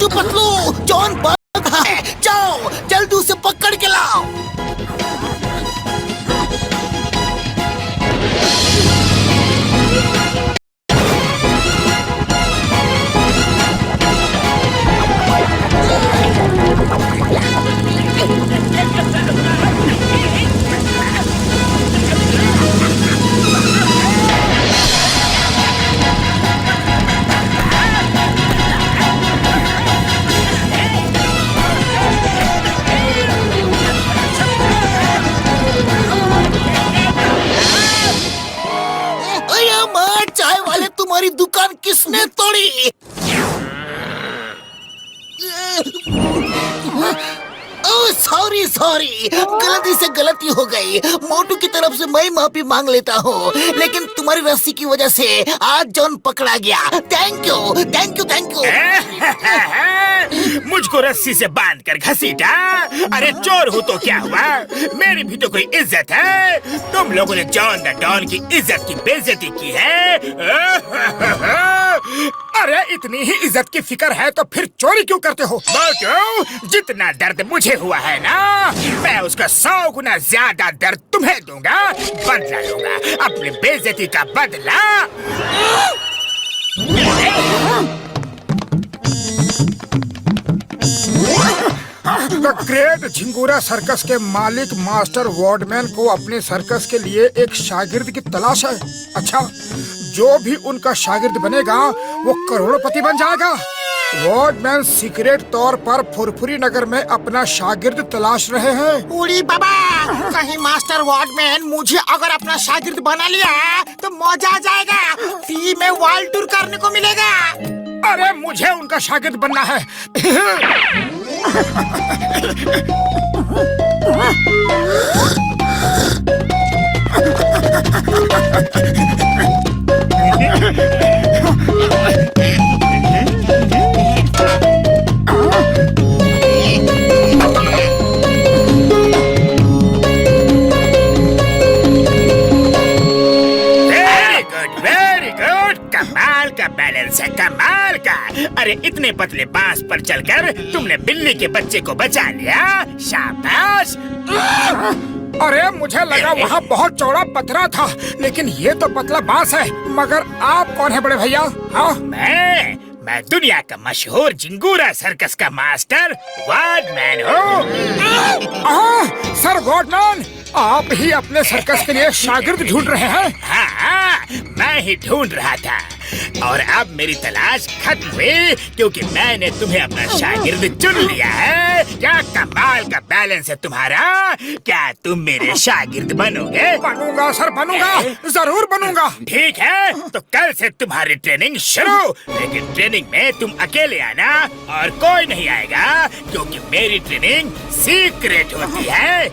Motu Patlu, John भाग रहा है, जाओ जल्दी उसे पकड़ के लाओ। चाय वाले, तुम्हारी दुकान किसने तोड़ी? सॉरी सॉरी, गलती से गलती हो गई। मोटू की तरफ से मैं माफी मांग लेता हूँ, लेकिन तुम्हारी रस्सी की वजह से आज जॉन पकड़ा गया। Thank you thank you thank you. मुझको रस्सी से बांध कर घसीटा। अरे चोर हूँ तो क्या हुआ, मेरी भी तो कोई इज्जत है। तुम लोगों ने जॉन द डॉन की इज्जत की बेइज्जती की है। अरे इतनी ही इज्जत की फिक्र है तो फिर चोरी क्यों करते हो? मोटू, जितना दर्द मुझे हुआ है ना, मैं उसका 100 गुना ज्यादा दर्द तुम्हें दूंगा। बदला लूंगा, अपनी बेइज्जती का बदला। द ग्रेट झिंगूरा सर्कस के मालिक मास्टर वार्डमैन को अपने सर्कस के लिए एक शागिर्द की तलाश है। अच्छा, जो भी उनका शागिर्द बनेगा वो करोड़पति बन जाएगा। वार्डमैन सीक्रेट तौर पर फुरफुरी नगर में अपना शागिर्द तलाश रहे हैं। उड़ी बाबा, कहीं मास्टर वार्डमैन मुझे अगर अपना शागिर्द बना लिया तो मजा आ जाएगा। फ्री में वर्ल्ड टूर करने को मिलेगा। अरे मुझे उनका शागिर्द बनना है। कमाल का बैलेंस है, कमाल का। अरे इतने पतले बांस पर चलकर तुमने बिल्ली के बच्चे को बचा लिया, शाबाश। अरे मुझे लगा वहाँ बहुत चौड़ा पथरा था, लेकिन ये तो पतला बांस है। मगर आप कौन है बड़े भैया? हाँ, मैं दुनिया का मशहूर झिंगूरा सर्कस का मास्टर वार्डमैन हूँ। सर वार्डमैन, आप ही अपने सर्कस के लिए शागिर्द ढूंढ रहे हैं? हाँ, मैं ही ढूंढ रहा था और अब मेरी तलाश खत्म हुई क्योंकि मैंने तुम्हें अपना शागिर्द चुन लिया है। क्या कमाल का बैलेंस है तुम्हारा। क्या तुम मेरे शागिर्द बनोगे? बनूंगा सर, बनूंगा, जरूर बनूंगा। ठीक है, तो कल से तुम्हारी ट्रेनिंग शुरू। लेकिन ट्रेनिंग में तुम अकेले आना और कोई नहीं आएगा क्योंकि मेरी ट्रेनिंग सीक्रेट होती है।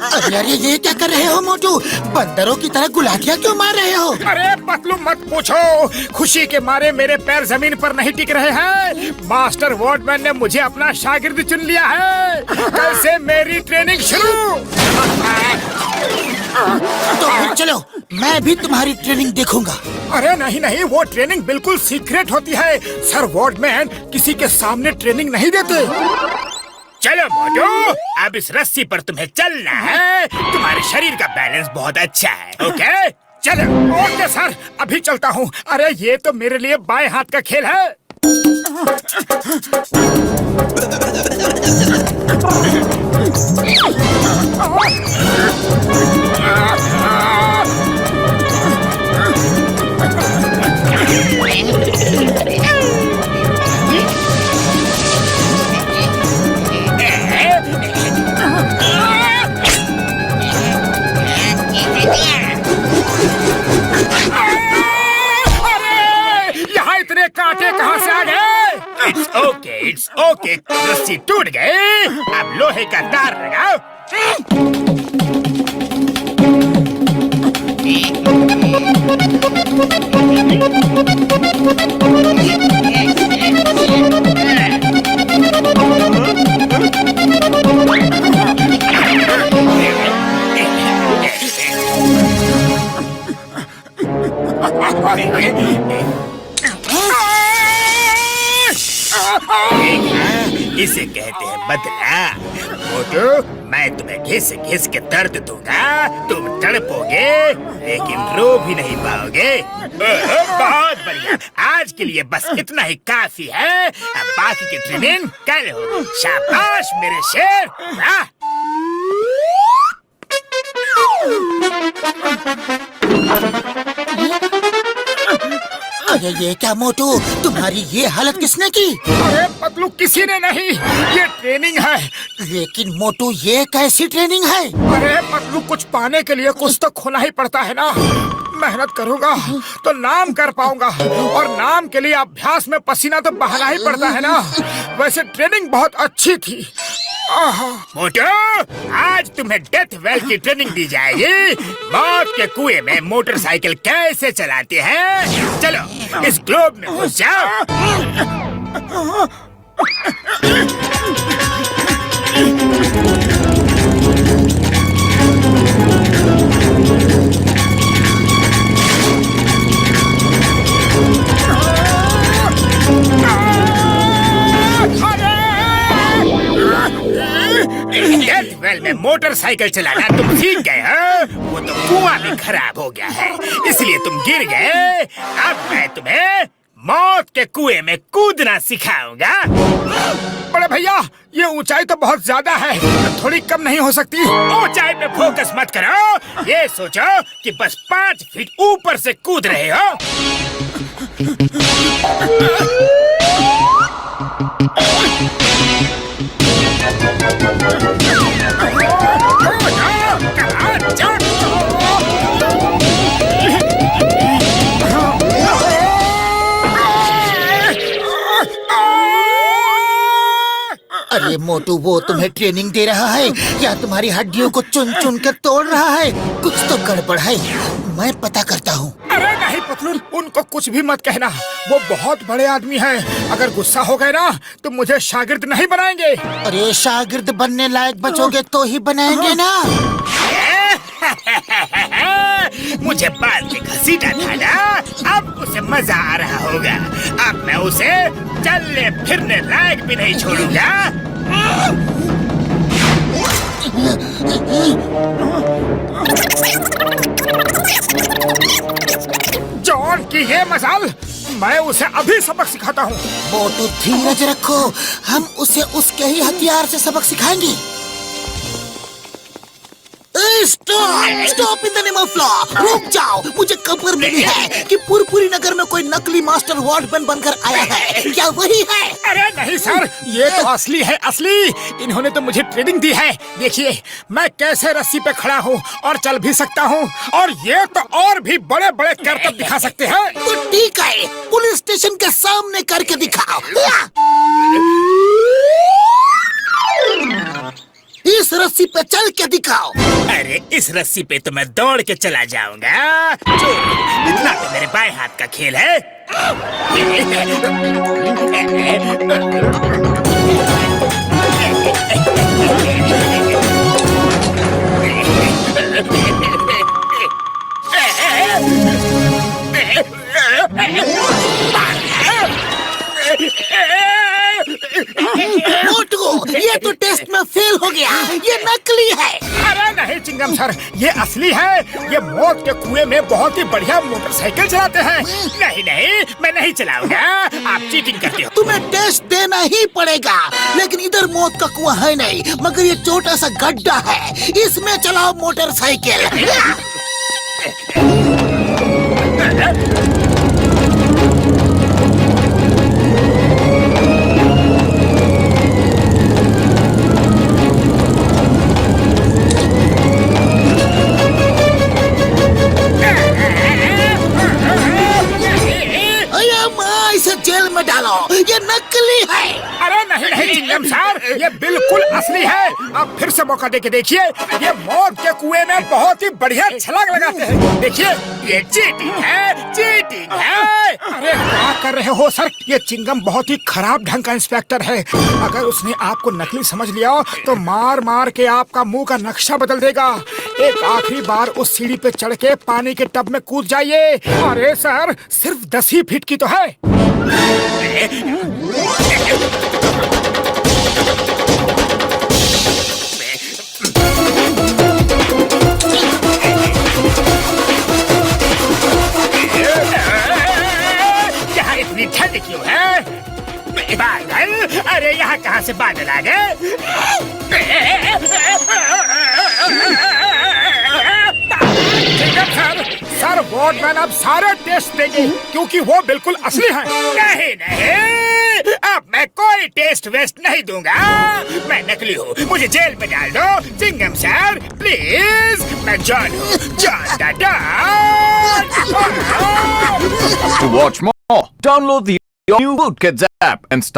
अरे ये क्या कर रहे हो मोटू? बंदरों की तरह गुलाटियाँ क्यों मार रहे हो? अरे पतलू मत पूछो, खुशी के मारे मेरे पैर जमीन पर नहीं टिक रहे हैं। मास्टर वार्डमैन ने मुझे अपना शागिर्द चुन लिया है। कल से मेरी ट्रेनिंग शुरू। तो फिर चलो, मैं भी तुम्हारी ट्रेनिंग देखूंगा। अरे नहीं नहीं, वो ट्रेनिंग बिल्कुल सीक्रेट होती है। सर वार्डमैन किसी के सामने ट्रेनिंग नहीं देते। चलो मोटू, अब इस रस्सी पर तुम्हें चलना है। तुम्हारे शरीर का बैलेंस बहुत अच्छा है। ओके चलो। ओके सर, अभी चलता हूँ। अरे ये तो मेरे लिए बाएं हाथ का खेल है। कांटे कहाँ से आ गए? इट्स ओके, रस्सी टूट गई। अब लोहे का तार लगाओ। कहते हैं बदला। मोटू, मैं तुम्हें घिस घिस के दर्द दूंगा, तुम तड़पोगे लेकिन रो भी नहीं पाओगे। बहुत बढ़िया, आज के लिए बस इतना ही काफी है। अब बाकी की ट्रेनिंग कल होगी। शाबाश मेरे शेर। वाह! अरे ये क्या मोटू, तुम्हारी ये हालत किसने की? अरे पतलू, किसी ने नहीं, ये ट्रेनिंग है। लेकिन मोटू ये कैसी ट्रेनिंग है? अरे पतलू, कुछ पाने के लिए कुछ तो खोना ही पड़ता है ना। मेहनत करूंगा तो नाम कर पाऊंगा, और नाम के लिए अभ्यास में पसीना तो बहाना ही पड़ता है ना। वैसे ट्रेनिंग बहुत अच्छी थी। मोटू, आज तुम्हें डेथ वेल की ट्रेनिंग दी जाएगी। मौत के कुएं में मोटरसाइकिल कैसे चलाते हैं। चलो इस ग्लोब में घुस जाओ। डेथ वेल में मोटरसाइकिल चलाना तुम सीख गए हो। वो तो कुआं भी खराब हो गया है, इसलिए तुम गिर गए। अब मैं तुम्हें मौत के कुएं में कूदना सिखाऊंगा। बड़े भैया, ये ऊंचाई तो बहुत ज्यादा है, थोड़ी कम नहीं हो सकती? ऊंचाई पे फोकस मत करो, ये सोचो कि बस 5 फीट ऊपर से कूद रहे हो। अरे मोटू, वो तुम्हें ट्रेनिंग दे रहा है या तुम्हारी हड्डियों को चुन चुन कर तोड़ रहा है? कुछ तो गड़बड़ है, मैं पता करता हूँ। अरे नहीं पतलू, उनको कुछ भी मत कहना, वो बहुत बड़े आदमी हैं। अगर गुस्सा हो गए ना तो मुझे शागिर्द नहीं बनाएंगे। अरे शागिर्द बनने लायक बचोगे तो ही बनाएंगे ना। मुझे बाल के घसीटा था ना, अब उसे मजा आ रहा होगा। अब मैं उसे चलने फिरने लायक भी नहीं छोड़ूंगा। जॉन की ये मजाल, मैं उसे अभी सबक सिखाता हूँ। मोटू धीरज रखो, हम उसे उसके ही हथियार से सबक सिखाएंगे। Stop in the name of law, रुक जाओ। मुझे खबर मिली है कि पुरपुरी नगर में कोई नकली मास्टर वॉर्डमैन बनकर आया है। क्या वही है? अरे नहीं सर, ये तो असली है, असली। इन्होंने तो मुझे ट्रेनिंग दी है। देखिए मैं कैसे रस्सी पे खड़ा हूँ और चल भी सकता हूँ, और ये तो और भी बड़े बड़े करतब दिखा सकते हैं। तो ठीक है, पुलिस स्टेशन के सामने करके दिखाओ। इस रस्सी पे चल के दिखाओ। अरे इस रस्सी पे तो मैं दौड़ के चला जाऊंगा। इतना तो मेरे बाएं हाथ का खेल है। मोटू, ये तो टेस्ट में फेल हो गया, ये नकली है। अरे नहीं चिंगम सर, ये असली है। ये मौत के कुएं में बहुत ही बढ़िया मोटरसाइकिल चलाते हैं। नहीं नहीं, मैं नहीं चलाऊंगा, आप चीटिंग करते हो। तुम्हें टेस्ट देना ही पड़ेगा, लेकिन इधर मौत का कुआं है नहीं, मगर ये छोटा सा गड्ढा है, इसमें चलाओ मोटरसाइकिल। इसे जेल में डालो, ये नकली है। अरे नहीं नहीं चिंगम सर, ये बिल्कुल असली है। आप फिर से मौका देके देखिए, ये मौत के कुएं में बहुत ही बढ़िया छलांग लगाते हैं। देखिए, ये चीटिंग है, चीटिंग है। अरे क्या कर रहे हो सर, ये चिंगम बहुत ही खराब ढंग का इंस्पेक्टर है। अगर उसने आपको नकली समझ लिया तो मार मार के आपका मुंह का नक्शा बदल देगा। एक आखिरी बार उस सीढ़ी पे चढ़ के पानी के टब में कूद जाइए। अरे सर, सिर्फ 10 ही फीट की तो है। यहाँ कहाँ से बादल आ गए? सर वॉर्डमैन अब सारे टेस्ट देंगे क्योंकि वो बिल्कुल असली हैं। नहीं नहीं, अब मैं कोई टेस्ट वेस्ट नहीं दूंगा। मैं नकली हूँ, मुझे जेल में डाल दो। चिंगम सर प्लीज, मैं जॉन हूँ, John the don. To watch more, download the new Boot Kids app and start